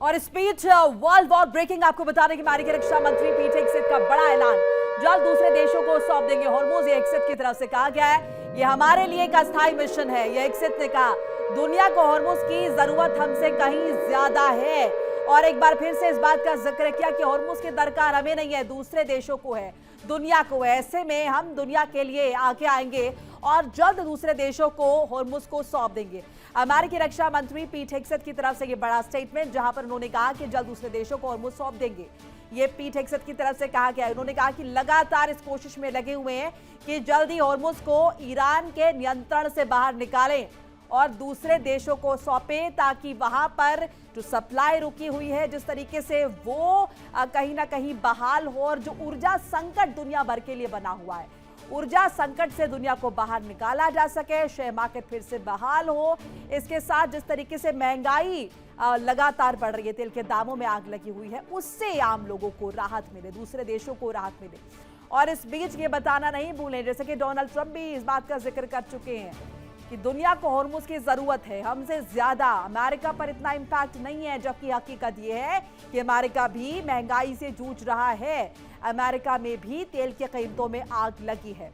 और इस बीच world war breaking आपको बता दें कि अमेरिकी रक्षा मंत्री पीट हेगसेथ का बड़ा ऐलान, जल्द दूसरे देशों को सौंप देंगे हॉर्मुज। ये हेगसेथ की तरफ से कहा गया है ये हमारे लिए एक अस्थायी मिशन है। ये हेगसेथ ने कहा दुनिया को हॉर्मुज की जरूरत हमसे कहीं ज्यादा है और एक बार फिर से इस बात का जिक्र किया कि हॉर्मुज की दरकार हमें नहीं है, दूसरे देशों को है, दुनिया को है। ऐसे में हम दुनिया के लिए आगे आएंगे और जल्द दूसरे देशों को हॉर्मुज को सौंप देंगे। अमेरिकी रक्षा मंत्री पीट हेगसेथ की तरफ से ये बड़ा स्टेटमेंट, जहां पर उन्होंने कहा कि जल्द दूसरे देशों को हॉर्मुज सौंप देंगे। ये पीट हेगसेथ की तरफ से कहा गया है। उन्होंने कहा कि लगातार इस कोशिश में लगे हुए हैं कि जल्द ही हॉर्मुज को ईरान के नियंत्रण से बाहर निकालें और दूसरे देशों को सौंपें, ताकि वहां पर जो सप्लाई रुकी हुई है जिस तरीके से वो कहीं ना कहीं बहाल हो और जो ऊर्जा संकट दुनिया भर के लिए बना हुआ है, ऊर्जा संकट से दुनिया को बाहर निकाला जा सके, शेयर मार्केट फिर से बहाल हो। इसके साथ जिस तरीके से महंगाई लगातार बढ़ रही है, तेल के दामों में आग लगी हुई है, उससे आम लोगों को राहत मिले, दूसरे देशों को राहत मिले। और इस बीच ये बताना नहीं भूलें, जैसे कि डोनाल्ड ट्रंप भी इस बात का जिक्र कर चुके हैं कि दुनिया को हॉर्मुज की जरूरत है, हमसे ज्यादा अमेरिका पर इतना इम्पैक्ट नहीं है, जबकि हकीकत यह है कि अमेरिका भी महंगाई से जूझ रहा है, अमेरिका में भी तेल की कीमतों में आग लगी है।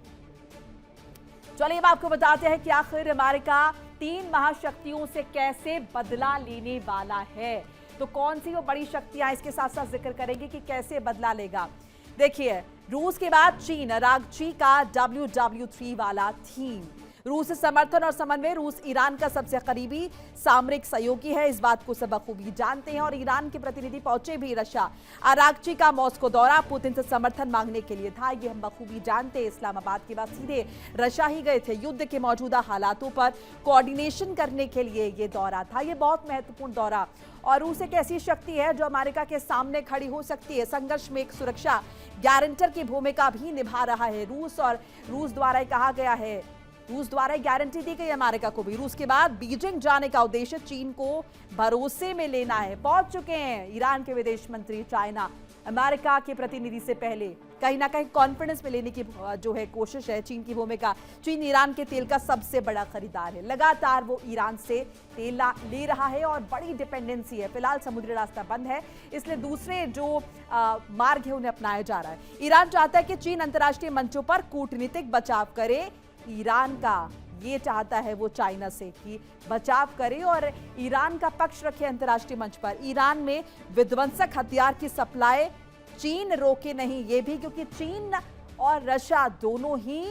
चलिए अब आपको बताते हैं कि आखिर अमेरिका 3 महाशक्तियों से कैसे बदला लेने वाला है। तो कौन सी वो बड़ी शक्तियां, इसके साथ साथ जिक्र करेंगे कि कैसे बदला लेगा। देखिए, रूस के बाद चीन, अरागची का WW3 वाला थीम। रूस से समर्थन और समन्वय। रूस ईरान का सबसे करीबी सामरिक सहयोगी है, इस बात को सब बखूबी जानते हैं और ईरान के प्रतिनिधि पहुंचे भी रशिया। अरागची का मॉस्को दौरा पुतिन से समर्थन मांगने के लिए था, ये हम बखूबी जानते हैं। इस्लामाबाद के बाद सीधे रशिया ही गए थे। युद्ध के मौजूदा हालातों पर कोऑर्डिनेशन करने के लिए ये दौरा था, ये बहुत महत्वपूर्ण दौरा। और रूस एक ऐसी शक्ति है जो अमेरिका के सामने खड़ी हो सकती है, संघर्ष में एक सुरक्षा गारंटर की भूमिका भी निभा रहा है रूस। और रूस द्वारा कहा गया है, रूस द्वारा गारंटी दी गई अमेरिका को भी। रूस के बाद बीजिंग जाने का उद्देश्य चीन को भरोसे में लेना है। पहुंच चुके हैं ईरान के विदेश मंत्री चाइना, अमेरिका के प्रतिनिधि से पहले कहीं ना कहीं कॉन्फिडेंस में लेने की जो है कोशिश है चीन की भूमिका। चीन ईरान के तेल का सबसे बड़ा खरीदार है, लगातार वो ईरान से तेल ले रहा है और बड़ी डिपेंडेंसी है। फिलहाल समुद्री रास्ता बंद है, इसलिए दूसरे जो मार्ग है उन्हें अपनाया जा रहा है। ईरान चाहता है कि चीन अंतर्राष्ट्रीय मंचों पर कूटनीतिक बचाव करे, ईरान का ये चाहता है वो चाइना से कि बचाव करे और ईरान का पक्ष रखे अंतर्राष्ट्रीय मंच पर। ईरान में विध्वंसक हथियार की सप्लाई चीन रोके नहीं, ये भी क्योंकि चीन और रशिया दोनों ही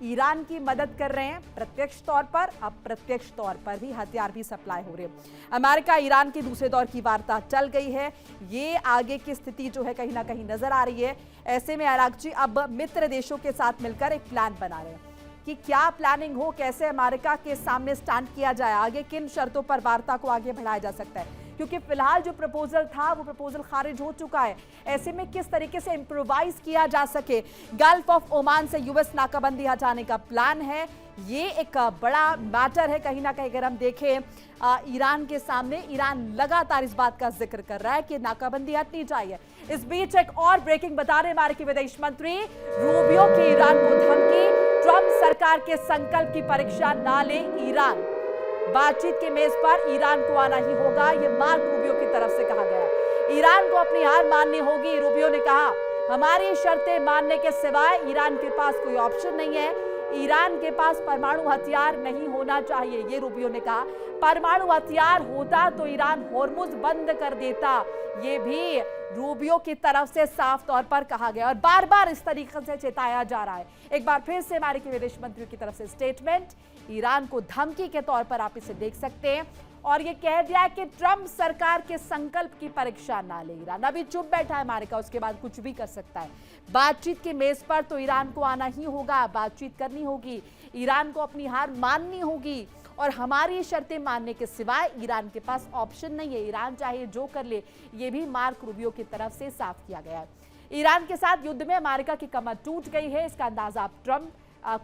ईरान की मदद कर रहे हैं, प्रत्यक्ष तौर पर, अप्रत्यक्ष तौर पर भी हथियार भी सप्लाई हो रहे हैं। अमेरिका ईरान के दूसरे दौर की वार्ता चल गई है, ये आगे की स्थिति जो है कहीं ना कहीं नजर आ रही है। ऐसे में अरागची अब मित्र देशों के साथ मिलकर एक प्लान बना रहे हैं कि क्या प्लानिंग हो, कैसे अमेरिका के सामने स्टैंड किया जाए, आगे किन शर्तों पर वार्ता को आगे बढ़ाया जा सकता है। क्योंकि फिलहाल जो प्रपोजल था वो प्रपोजल खारिज हो चुका है। ऐसे में किस तरीके से इम्प्रोवाइज किया जा सके, गल्फ ऑफ ओमान से यूएस नाकाबंदी हटाने का प्लान है, ये एक बड़ा मैटर है कहीं ना कहीं। अगर हम देखें ईरान के सामने, ईरान लगातार इस बात का जिक्र कर रहा है कि नाकाबंदी हटनी चाहिए। इस बीच एक और ब्रेकिंग बता रहे अमेरिकी विदेश मंत्री, रूबियो की ईरान को धमकी, ट्रंप सरकार के संकल्प की परीक्षा ना ले ईरान, बातचीत के मेज पर ईरान को आना ही होगा, ये मार्क रूबियो की तरफ से कहा गया है। ईरान को अपनी हार माननी होगी, रूबियो ने कहा, हमारी शर्तें मानने के सिवाय ईरान के पास कोई ऑप्शन नहीं है। ईरान के पास परमाणु हथियार नहीं होना चाहिए, ये रूबियो ने कहा। परमाणु हथियार होता तो ईरान हॉर्मुज बंद कर देता, ये भी रूबियो की तरफ से साफ तौर पर कहा गया और बार बार इस तरीके से चेताया जा रहा है। एक बार फिर से अमेरिकी विदेश मंत्री की तरफ से स्टेटमेंट, ईरान को धमकी के तौर पर आप इसे देख सकते हैं और ये कह दिया है कि ट्रंप सरकार के संकल्प की परीक्षा ना ले ईरान। अभी चुप बैठा है अमेरिका, उसके बाद कुछ भी कर सकता है। बातचीत के मेज पर तो ईरान को आना ही होगा, बातचीत करनी होगी, ईरान को अपनी हार माननी होगी और हमारी शर्तें मानने के सिवाय ईरान के पास ऑप्शन नहीं है। ईरान चाहे जो कर ले, ये भी मार्क रूबियो की तरफ से साफ किया गया है। ईरान के साथ युद्ध में अमेरिका की कमर टूट गई है, इसका अंदाजा अब ट्रंप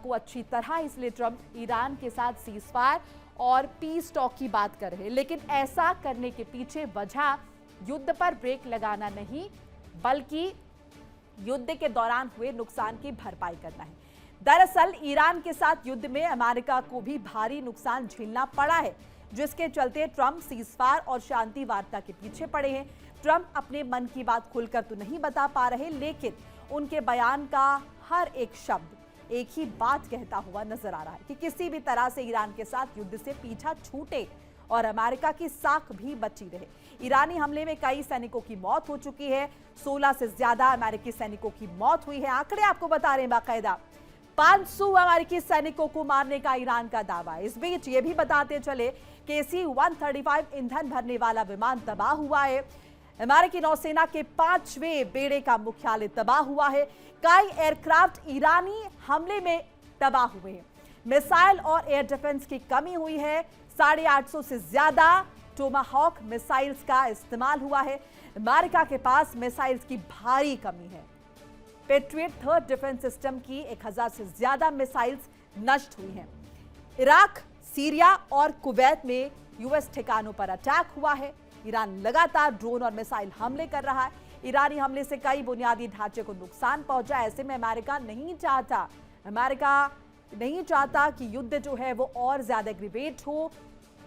को अच्छी तरह, इसलिए ट्रंप ईरान के साथ सीजफायर और पीस टॉक की बात कर रहे हैं। लेकिन ऐसा करने के पीछे वजह युद्ध पर ब्रेक लगाना नहीं, बल्कि युद्ध के दौरान हुए नुकसान की भरपाई करना है। दरअसल ईरान के साथ युद्ध में अमेरिका को भी भारी नुकसान झेलना पड़ा है। जिसके चलते ट्रंप सीजफायर और शांति वार्ता के पीछे पड़े हैं। ट्रंप अपने मन की बात खुलकर तो नहीं बता पा रहे, लेकिन उनके बयान का हर एक शब्द एक ही बात कहता हुआ नजर आ रहा है कि किसी भी तरह से ईरान के साथ युद्ध से पीछा छूटे और अमेरिका की साख भी बची रहे। ईरानी हमले में कई सैनिकों की मौत हो चुकी है, 16 से ज्यादा अमेरिकी सैनिकों की मौत हुई है। आंकड़े आपको बता रहे हैं बाकायदा, 500 अमेरिकी सैनिकों को मारने का ईरान का दावा है। इस बीच ये भी बताते चले कि C-135 ईंधन भरने वाला विमान तबाह हुआ है। अमेरिकी नौसेना के 5वें बेड़े का मुख्यालय तबाह हुआ है। कई एयरक्राफ्ट ईरानी हमले में तबाह हुए हैं। मिसाइल और एयर डिफेंस की कमी हुई है। 850 से ज्यादा टोमाहॉक मिसाइल्स का इस्तेमाल हुआ है। अमेरिका के पास मिसाइल्स की भारी कमी है। पेट्रियट थर्ड डिफेंस सिस्टम की 1000 से ज्यादा मिसाइल्स नष्ट हुई हैं। इराक, सीरिया और कुवैत में यूएस ठिकानों पर अटैक हुआ है। ईरान लगातार ड्रोन और मिसाइल हमले कर रहा है। ईरानी हमले से कई बुनियादी ढांचे को नुकसान पहुंचा। ऐसे में अमेरिका नहीं चाहता कि युद्ध जो है वो और ज्यादा एग्रीवेट हो,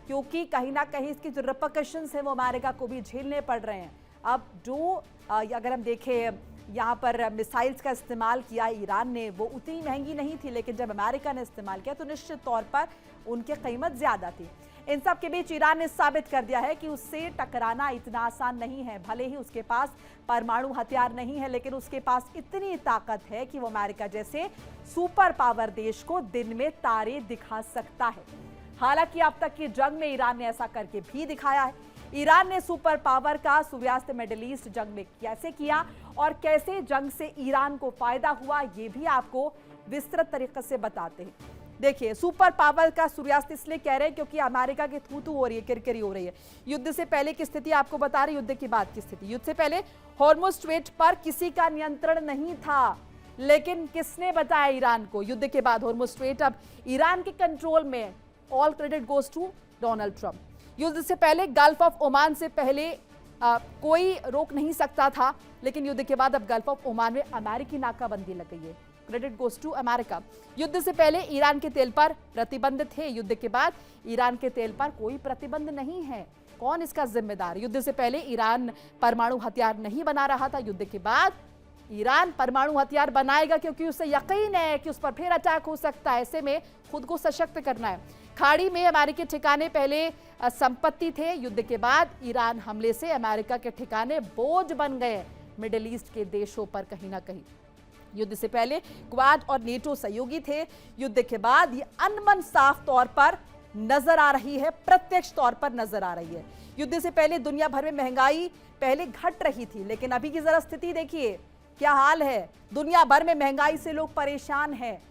क्योंकि कहीं ना कहीं इसकी जो रिपरकशंस है वो अमेरिका को भी झेलने पड़ रहे हैं। अब जो अगर हम देखें यहाँ पर मिसाइल्स का इस्तेमाल किया ईरान ने, वो उतनी महंगी नहीं थी, लेकिन जब अमेरिका ने इस्तेमाल किया तो निश्चित तौर पर उनकी कीमत ज्यादा थी। इन सब के बीच ईरान ने साबित कर दिया है कि उससे टकराना इतना आसान नहीं है। भले ही उसके पास परमाणु हथियार नहीं है, लेकिन उसके पास इतनी ताकत है कि वो अमेरिका जैसे सुपर पावर देश को दिन में तारे दिखा सकता है। हालांकि अब तक की जंग में ईरान ने ऐसा करके भी दिखाया है। ईरान ने सुपर पावर का सूर्यास्त मिडिल ईस्ट जंग में कैसे किया और कैसे जंग से ईरान को फायदा हुआ, ये भी आपको विस्तृत तरीके से बताते हैं। देखिए, सुपर पावर का सूर्यास्त इसलिए कह रहे हैं क्योंकि अमेरिका की थू-थू हो रही है, किरकिरी हो रही है। युद्ध से पहले की स्थिति आपको बता रही, युद्ध के बाद की स्थिति। युद्ध से पहले हॉर्मुज़ स्ट्रेट पर किसी का नियंत्रण नहीं था, लेकिन किसने बताया ईरान को? युद्ध के बाद हॉर्मुज़ स्ट्रेट अब ईरान के कंट्रोल में। All credit goes to Donald Trump. युद्ध से पहले गल्फ ऑफ ओमान से पहले कोई रोक नहीं सकता था, लेकिन युद्ध के बाद अब गल्फ ऑफ ओमान में अमेरिकी नाकाबंदी लग गई है। Credit goes to America. युद्ध से पहले ईरान के तेल पर प्रतिबंध थे, युद्ध के बाद ईरान के तेल पर कोई प्रतिबंध नहीं है। कौन इसका जिम्मेदार? युद्ध से पहले ईरान परमाणु हथियार नहीं बना रहा था, युद्ध के बाद ईरान परमाणु हथियार बनाएगा क्योंकि उसे यकीन है कि उस पर फिर अटैक हो सकता है। ऐसे में खुद को सशक्त करना है। खाड़ी में अमेरिकी ठिकाने पहले संपत्ति थे, युद्ध के बाद ईरान हमले से अमेरिका के ठिकाने बोझ बन गए मिडिल ईस्ट के देशों पर कहीं ना कहीं। युद्ध से पहले क्वाड और नेटो सहयोगी थे, युद्ध के बाद ये अनबन साफ तौर पर नजर आ रही है, प्रत्यक्ष तौर पर नजर आ रही है। युद्ध से पहले दुनिया भर में महंगाई पहले घट रही थी, लेकिन अभी की जरा स्थिति देखिए क्या हाल है। दुनिया भर में महंगाई से लोग परेशान हैं,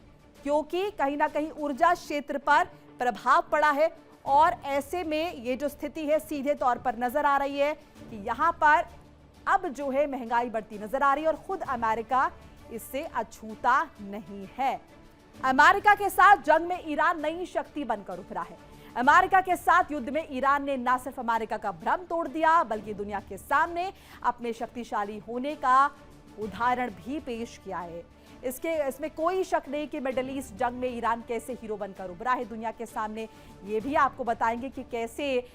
क्योंकि कहीं ना कहीं ऊर्जा क्षेत्र पर प्रभाव पड़ा है। और ऐसे में ये जो स्थिति है सीधे तौर पर नजर आ रही है कि यहां पर अब जो है महंगाई बढ़ती नजर आ रही है, और खुद अमेरिका इससे अछूता नहीं है। अमेरिका के साथ जंग में ईरान नई शक्ति बनकर उभरा है। अमेरिका के साथ युद्ध में ईरान ने न सिर्फ अमेरिका का भ्रम तोड़ दिया, बल्कि दुनिया के सामने अपने शक्तिशाली होने का उदाहरण भी पेश किया है। इसमें कोई शक नहीं कि मिडिल ईस्ट जंग में ईरान कैसे हीरो बनकर उभरा है दुनिया के सामने। ये भी आपको बताएंगे कि कैसे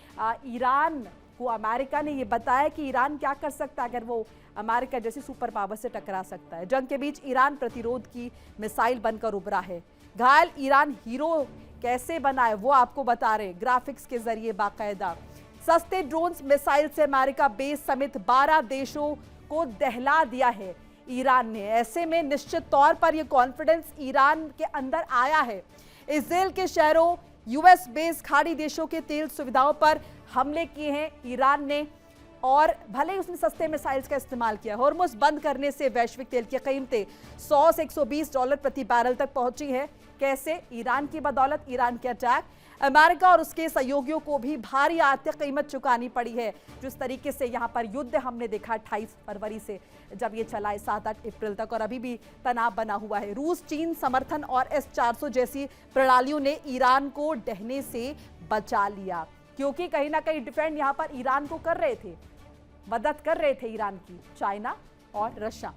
ईरान को अमेरिका ने ये बताया कि ईरान क्या कर सकता है अगर वो अमेरिका जैसी सुपर पावर से टकरा सकता है। जंग के बीच ईरान प्रतिरोध की मिसाइल बनकर उभरा है। घायल ईरान हीरो कैसे बना है वो आपको बता रहे ग्राफिक्स के जरिए बाकायदा। सस्ते ड्रोन्स मिसाइल से अमेरिका बेस समेत 12 देशों को दहला दिया है ईरान ने। ऐसे में निश्चित तौर पर यह कॉन्फिडेंस ईरान के अंदर आया है। इजराइल के शहरों, यूएस बेस खाड़ी देशों के तेल सुविधाओं पर हमले किए हैं ईरान ने, और भले ही उसने सस्ते मिसाइल्स का इस्तेमाल किया। हॉर्मुज़ बंद करने से वैश्विक तेल की कीमतें $100 से $120 प्रति बैरल तक पहुंची है। कैसे? ईरान की बदौलत। ईरान के अटैक अमेरिका और उसके सहयोगियों को भी भारी आर्थिक कीमत चुकानी पड़ी है। जिस तरीके से यहाँ पर युद्ध हमने देखा 28 फरवरी से जब ये चला है 7-8 अप्रैल तक, और अभी भी तनाव बना हुआ है। रूस, चीन समर्थन और S-400 जैसी प्रणालियों ने ईरान को डहने से बचा लिया, क्योंकि कहीं ना कहीं डिफेंड यहाँ पर ईरान को कर रहे थे, मदद कर रहे थे ईरान की चाइना और रशिया।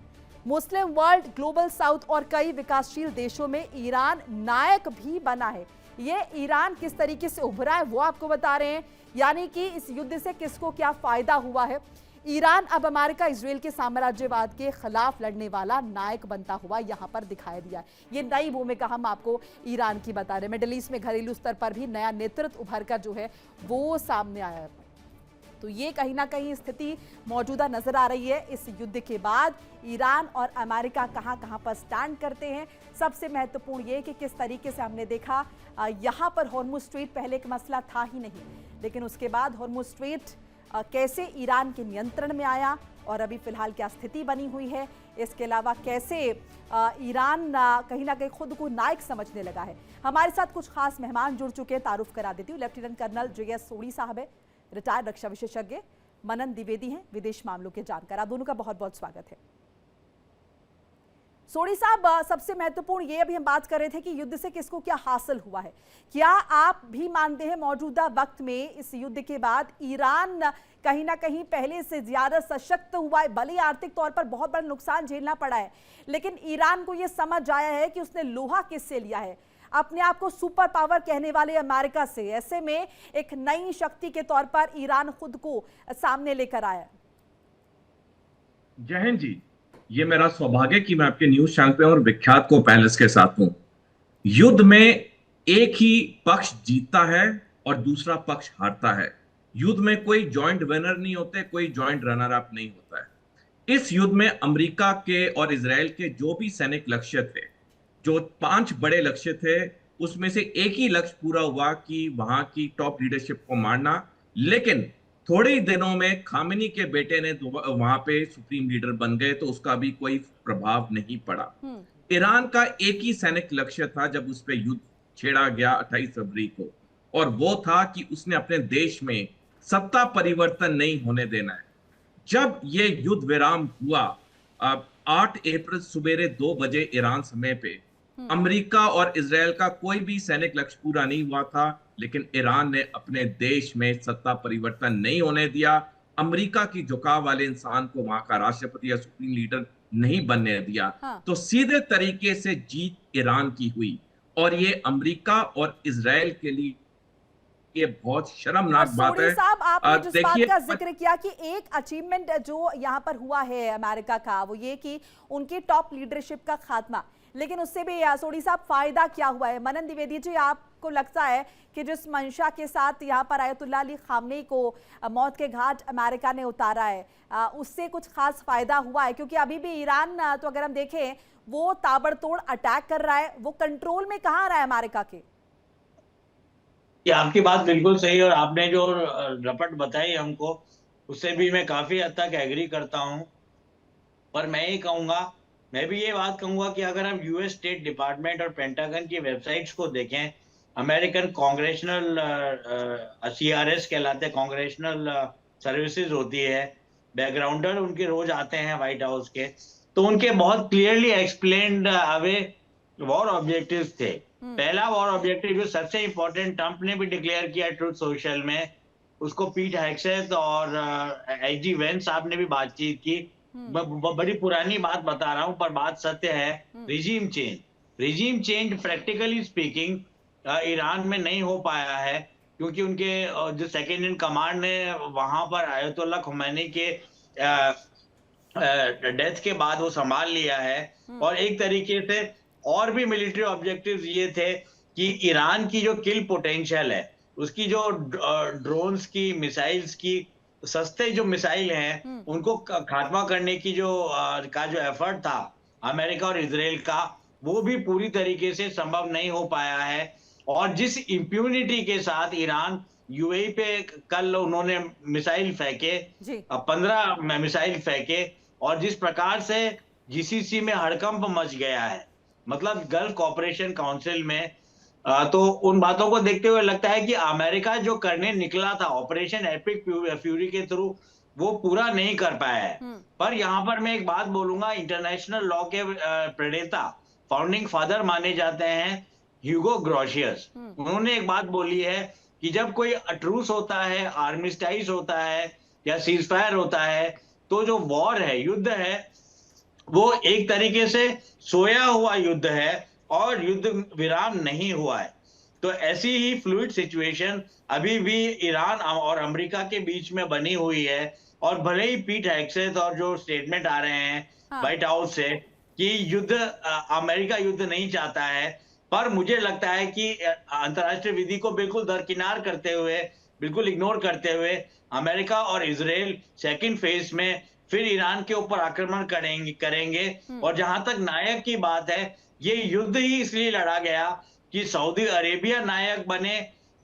मुस्लिम वर्ल्ड, ग्लोबल साउथ और कई विकासशील देशों में ईरान नायक भी बना है। ये ईरान किस तरीके से उभरा है वो आपको बता रहे हैं, यानी कि इस युद्ध से किसको क्या फायदा हुआ है। ईरान अब अमेरिका इजराइल के साम्राज्यवाद के खिलाफ लड़ने वाला नायक बनता हुआ यहां पर दिखाई दिया है। ये नई भूमिका हम आपको ईरान की बता रहे हैं। मिडिल ईस्ट में घरेलू स्तर पर भी नया नेतृत्व उभर कर जो है वो सामने आया है। तो ये कहीं ना कहीं स्थिति मौजूदा नजर आ रही है। इस युद्ध के बाद ईरान और अमेरिका कहां कहां पर स्टैंड करते हैं। सबसे महत्वपूर्ण ये कि किस तरीके से हमने देखा यहां पर हॉर्मुज स्ट्रेट पहले एक मसला था ही नहीं, लेकिन उसके बाद हॉर्मुज स्ट्रेट कैसे ईरान के नियंत्रण में आया और अभी फिलहाल क्या स्थिति बनी हुई है। इसके अलावा कैसे ईरान कहीं ना कहीं खुद को नायक समझने लगा है। हमारे साथ कुछ खास मेहमान जुड़ चुके हैं, तारुफ करा देती हूँ। लेफ्टिनेंट कर्नल JS सोढ़ी साहब है, रिटायर्ड रक्षा विशेषज्ञ। मनन द्विवेदी हैं, विदेश मामलों के जानकार। आप दोनों का बहुत बहुत स्वागत है। सोढ़ी साहब, सबसे महत्वपूर्ण ये अभी हम बात कर रहे थे कि युद्ध से किसको क्या हासिल हुआ है। क्या आप भी मानते हैं मौजूदा वक्त में इस युद्ध के बाद ईरान कहीं ना कहीं पहले से ज्यादा सशक्त हुआ है? भले ही आर्थिक तौर पर बहुत बड़ा नुकसान झेलना पड़ा है, लेकिन ईरान को यह समझ आया है कि उसने लोहा किससे लिया है, अपने आप को सुपर पावर कहने वाले अमेरिका से। ऐसे में एक नई शक्ति के तौर पर ईरान खुद को सामने लेकर आया। जय हिंद जी, ये मेरा सौभाग्य कि मैं आपके न्यूज चैनल पे और विख्यात को पैनलिस्ट के साथ हूं। युद्ध में एक ही पक्ष जीतता है और दूसरा पक्ष हारता है। युद्ध में कोई जॉइंट विनर नहीं होते, कोई जॉइंट रनर अप नहीं होता है। इस युद्ध में अमेरिका के और इजराइल के जो भी सैनिक लक्ष्य थे, जो 5 बड़े लक्ष्य थे, उसमें से एक ही लक्ष्य पूरा हुआ कि वहां की टॉप लीडरशिप को मारना। लेकिन थोड़े ही दिनों में खामेनी के बेटे ने वहां पे सुप्रीम लीडर बन गए, तो उसका भी कोई प्रभाव नहीं पड़ा। ईरान का एक ही सैनिक लक्ष्य था जब उस पर युद्ध छेड़ा गया 28 फरवरी को, और वो था कि उसने अपने देश में सत्ता परिवर्तन नहीं होने देना है। जब ये युद्ध विराम हुआ 8 अप्रैल सुबेरे 2 बजे ईरान समय पे, अमेरिका और इजराइल का कोई भी सैनिक लक्ष्य पूरा नहीं हुआ था, लेकिन ईरान ने अपने देश में सत्ता परिवर्तन नहीं होने दिया। अमेरिका की झुकाव वाले इंसान को वहां का राष्ट्रपति या सुप्रीम लीडर नहीं बनने दिया। तो सीधे तरीके से जीत ईरान की हुई, और ये अमेरिका और इजराइल के लिए ये बहुत शर्मनाक बात है। साहब, आपने जिस बात का जिक्र किया कि एक अचीवमेंट जो यहाँ पर हुआ है अमेरिका का, वो ये कि उनकी टॉप लीडरशिप का खात्मा, लेकिन उससे भी सोढ़ी साहब फायदा क्या हुआ है? मनन द्विवेदी जी, आपको लगता है कि जिस मंशा के साथ यहाँ पर आयतुल्लाह अली खामनेई को मौत के घाट अमेरिका ने उतारा है, उससे कुछ खास फायदा हुआ है? क्योंकि अभी भी ईरान तो अगर हम देखें वो ताबड़तोड़ अटैक कर रहा है, वो कंट्रोल में कहाँ रहा है अमेरिका के? आपकी बात बिल्कुल सही, और आपने जो रपट बताई हमको, उससे भी मैं काफी हद तक एग्री करता हूं। पर मैं ये कहूंगा, मैं भी ये बात कहूंगा कि अगर हम यूएस स्टेट डिपार्टमेंट और पेंटागन की वेबसाइट्स को देखें, अमेरिकन कांग्रेशनल CRS कहलाते, कांग्रेशनल सर्विसेज होती है, बैकग्राउंडर उनके रोज आते हैं व्हाइट हाउस के, तो उनके बहुत clearly explained away war objectives थे। पहला वॉर ऑब्जेक्टिव जो सबसे इंपॉर्टेंट, ट्रंप ने भी डिक्लेयर किया ट्रूथ सोशल में, उसको पीट हेग्सेथ और IG वेंस साहब ने भी बातचीत की। बड़ी पुरानी बात बता रहा हूं, पर बात सत्य है। Regime change practically speaking Iran में नहीं हो पाया है, क्योंकि उनके जो सेकेंड इन कमांड ने वहां पर आयतुल्लाह खुमैनी के डेथ के बाद वो संभाल लिया है। और एक तरीके से और भी मिलिट्री ऑब्जेक्टिव्स ये थे कि ईरान की जो किल पोटेंशियल है, उसकी जो ड्रोन्स की, मिसाइल्स की, सस्ते जो मिसाइल हैं, उनको खात्मा करने की जो एफर्ट था अमेरिका और इजराइल का, वो भी पूरी तरीके से संभव नहीं हो पाया है। और जिस इंप्यूनिटी के साथ ईरान UAE पे कल उन्होंने मिसाइल फेंके, 15 मिसाइल फेंके, और जिस प्रकार से GCC में हड़कंप मच गया है, मतलब गल्फ कॉपरेशन काउंसिल में, तो उन बातों को देखते हुए लगता है कि अमेरिका जो करने निकला था ऑपरेशन एपिक फ्यूरी के थ्रू, वो पूरा नहीं कर पाया है। पर यहाँ पर मैं एक बात बोलूंगा, इंटरनेशनल लॉ के प्रणेता, फाउंडिंग फादर माने जाते हैं ह्यूगो ग्रोशियस, उन्होंने एक बात बोली है कि जब कोई अट्रूस होता है, आर्मिस्टाइज होता है या सीजफायर होता है, तो जो वॉर है, युद्ध है, वो एक तरीके से सोया हुआ युद्ध है और युद्ध विराम नहीं हुआ है। तो ऐसी ही फ्लूइड सिचुएशन अभी भी ईरान और अमेरिका के बीच में बनी हुई है। और भले ही पीट हेगसेथ और जो स्टेटमेंट आ रहे हैं हाँ। व्हाइट हाउस से कि अमेरिका युद्ध नहीं चाहता है, पर मुझे लगता है कि अंतर्राष्ट्रीय विधि को बिल्कुल दरकिनार करते हुए, बिल्कुल इग्नोर करते हुए अमेरिका और इजराइल सेकंड फेज में फिर ईरान के ऊपर आक्रमण करेंगे। और जहां तक नायक की बात है, ये युद्ध ही इसलिए लड़ा गया कि सऊदी अरेबिया नायक बने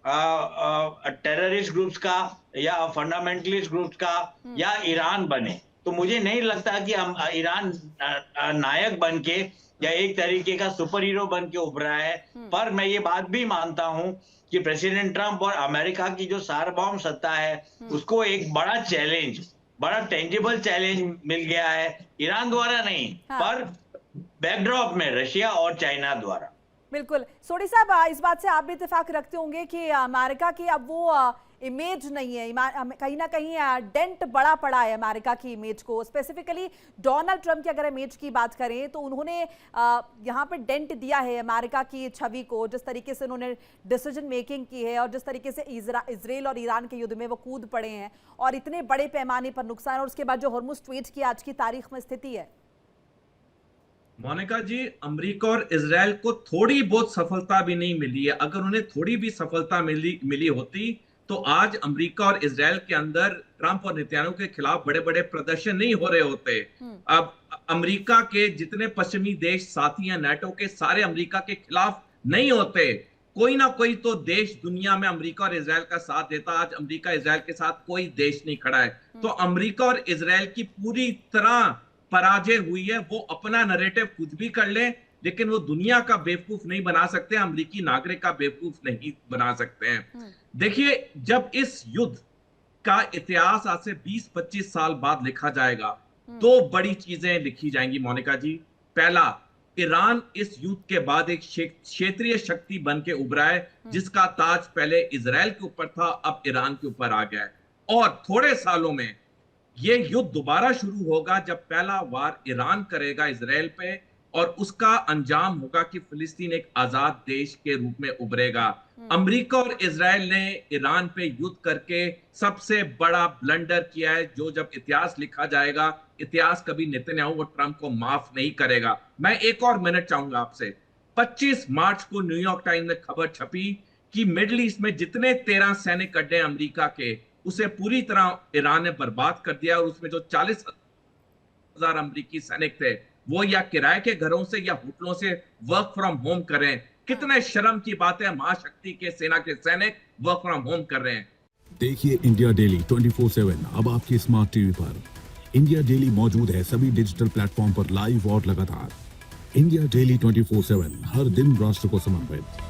टेररिस्ट ग्रुप्स का या फंडामेंटलिस्ट ग्रुप्स का, या ईरान बने। तो मुझे नहीं लगता कि हम ईरान नायक बन के या एक तरीके का सुपर हीरो बन के उभरा है। पर मैं ये बात भी मानता हूं कि प्रेसिडेंट ट्रंप और अमेरिका की जो सार्वभौम सत्ता है, उसको एक बड़ा चैलेंज, बड़ा टेंजिबल चैलेंज मिल गया है, ईरान द्वारा नहीं, हाँ। पर बैकड्रॉप में रशिया और चाइना द्वारा। बिल्कुल। सोडी साहब, इस बात से आप भी इत्तेफाक रखते होंगे कि अमेरिका की अब वो इमेज नहीं है, कहीं ना कहीं डेंट बड़ा पड़ा है अमेरिका की इमेज को। स्पेसिफिकली डोनाल्ड ट्रंप की अगर इमेज की बात करें तो उन्होंने यहाँ पे डेंट दिया है अमेरिका की छवि को, जिस तरीके से उन्होंने डिसीजन मेकिंग की है और जिस तरीके से इजराइल और ईरान के युद्ध में वो कूद पड़े हैं और इतने बड़े पैमाने पर नुकसान, और उसके बाद जो हॉर्मुज़ स्ट्रेट की आज की तारीख में स्थिति है। मोनिका जी, अमेरिका और इजराइल को थोड़ी बहुत सफलता भी नहीं मिली है। अगर उन्हें थोड़ी भी सफलता मिली होती तो आज अमेरिका और इजराइल के अंदर ट्रंप और नेतन्याहू के खिलाफ बड़े बड़े प्रदर्शन नहीं हो रहे होते। अब अमेरिका के जितने पश्चिमी देश साथी हैं नाटो के, सारे अमेरिका के खिलाफ नहीं होते। कोई ना कोई तो देश दुनिया में अमेरिका और इजराइल का साथ देता। आज अमेरिका इजराइल के साथ कोई देश नहीं खड़ा है। तो अमेरिका और इजराइल की पूरी तरह पराजय हुई है। वो अपना नैरेटिव कुछ भी कर ले, लेकिन वो दुनिया का बेवकूफ नहीं बना सकते, अमेरिकी नागरिक का बेवकूफ नहीं बना सकते हैं। देखिए, जब इस युद्ध का इतिहास आज से 20-25 साल बाद लिखा जाएगा, दो बड़ी चीजें लिखी जाएंगी मोनिका जी। पहला, ईरान इस युद्ध के बाद एक क्षेत्रीय शक्ति बन के उभरा है, जिसका ताज पहले इजराइल के ऊपर था, अब ईरान के ऊपर आ गया है। और थोड़े सालों में ये युद्ध दोबारा शुरू होगा, जब पहला वार ईरान करेगा इजराइल पे, और उसका अंजाम होगा कि फिलिस्तीन एक आजाद देश के रूप में उभरेगा। अमेरिका और इजराइल ने ईरान पे युद्ध करके सबसे बड़ा ब्लंडर किया है, जो जब इतिहास लिखा जाएगा, इतिहास कभी नेतन्याहू और ट्रंप को माफ नहीं करेगा। मैं एक और मिनट चाहूंगा आपसे। 25 मार्च को न्यूयॉर्क टाइम्स में खबर छपी कि मिडिल ईस्ट में जितने 13 सैनिक अड्डे अमेरिका के, उसे पूरी तरह ईरान ने बर्बाद कर दिया, और उसमें जो 40,000 अमेरिकी सैनिक थे, वो या किराए के घरों से या होटलों से वर्क फ्रॉम होम कर रहे हैं। कितने शर्म की बात है, महाशक्ति के सेना के सैनिक वर्क फ्रॉम होम कर रहे हैं। देखिए इंडिया डेली 24/7 अब आपकी स्मार्ट टीवी पर। इंडिया डेली मौजूद है सभी डिजिटल प्लेटफॉर्म पर लाइव और लगातार। इंडिया डेली 24/7 हर दिन राष्ट्र को समर्पित।